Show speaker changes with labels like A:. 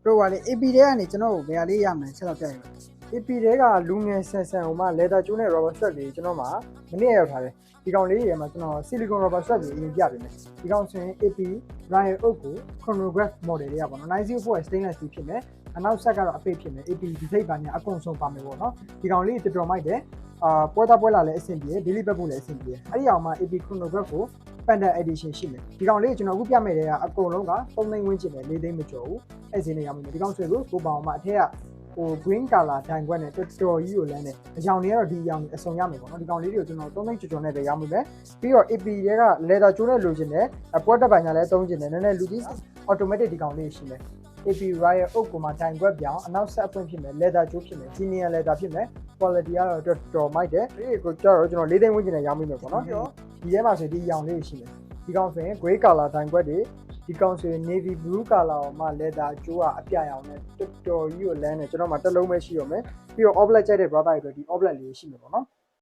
A: တို့ကလေ AP ထဲကနေကျွန်တော်ကိုဘယ်ဟာလေးရမလဲဆက်တော့ပြရမယ်
B: AP တွေကလူငယ်ဆန်ဆန်ဟိုမှာ leather ကျိုးနဲ့ rubber strap တွေကျွန်တော်မှာမနေ့ရောက်ထားတယ်ဒီကောင်လေးတွေမှာကျွန်တော် silicone rubber strap တွေအရင်ပြပေးမယ်ဒီကောင်ဆိုရင် AP Royal Oak ကို chronograph model တွေကပေါ့နော်904 stainless steel ဖြစ်မယ်အနောက်ဆက်ကတော့အပိတ်ဖြစ်မယ် AP ဒီစိတ်ပါညာအကုန်ဆုံးပါမယ်ပေါ့နော်ဒီကောင်လေးတော်တော်မိုက်တယ်ပွဲသားပွဲလာလည်းအဆင်ပြေတယ် daily ပတ်ဖို့လည်းအဆင်ပြေတယ်အဲ့ဒီအောင်မှာ AP chronograph ကို Panda edition ရှိမယ်ဒီကောင်လေးကျွန်တော်အခုပြမယ်တဲ့အကုန်လုံးက3သိန်းဝန်းကျင်နဲ့4သိန်းမကျော်ဘူးအဲ့ဒီနေရာမှာဒီကောင်ဆိုရင်ကိုပေါအောင်မှာအထက်ကဟို green color ဒိုင်ခွက်နဲ့တော်တော်ကြီးကိုလမ်းနေအကြောင်တွေကတော့ဒီအကြောင်အစုံရမယ်ပေါ့နော်ဒီကောင်လေးတွေကိုကျွန်တော်3သိန်းကျော်ကျော်နဲ့ပဲရမှာပဲပြီးတော့ AP တွေက leather ကျိုးနဲ့လိုချင်တယ်ပွဲတက်ပိုင်ညာလည်းသုံးချင်တယ်နည်းနည်းလူကြီး automatic ဒီကောင်လေးရှိမယ် AP Royal Oak ကိုမှဒိုင်ခွက်ပြောင်းအနောက်ဆက်အပွင့်ဖြစ်မယ် leather ကျိုးဖြစ်မယ် Genial leather ဖြစ်မယ် quality ကတော့တော်တော်မိုက်တယ်ဒီကိုကျတော့ကျွန်တော်4သိန်းဝန်းကျင်နဲ့ရမှာပေါ့နော်ဒီထဲမှာဆိုဒီအကြောင်လေးရှိမယ်ဒီကောင်ဆိုရင် grey color ဒိုင်ခွက်တွေဒီကောင်ဆိုရင် navy blue color မှာ leather အကျိုးကအပြရောင်နဲ့တော်တော်ကြီးကိုလမ်းနေကျွန်တော်မှတစ်လုံးပဲရှိရမယ်ပြီးတော့ off black ကြိုက်တဲ့ brother တွေဒီ off black လေးရှိမယ်ပေါ့နော်